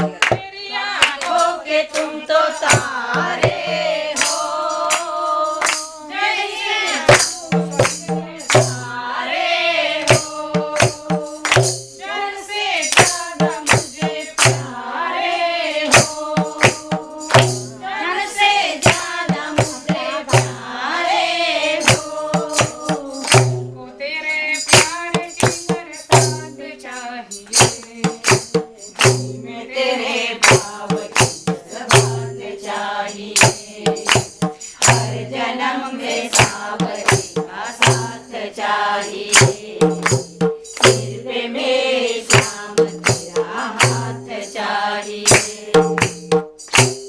मेरी आंखों के तुम तो तारे हो, जैसे तारे हो, जन से ज्यादा मुझे प्यारे हो, जन से ज्यादा मुझे प्यारे हो। को तेरे प्यार की बरसात चाहिए, में तेरे भाव की बरसात चाहिए, हर जन्म में सावरी का साथ चाहिए, सिर पे मेरे श्याम तेरा हाथ चाहिए।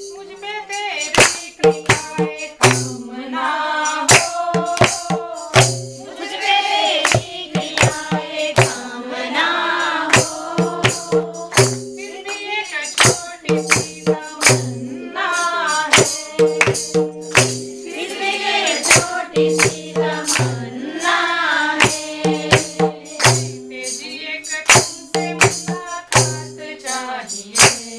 मुझ पे तेरी क्रियाएं कम ना हो, मुझ पे तेरी क्रियाएं कम ना हो, फिर भी एक छोटी सी तमन्ना है, फिर भी एक छोटी सी तमन्ना है, तेजी एक तुमसे मुलाकात चाहिए,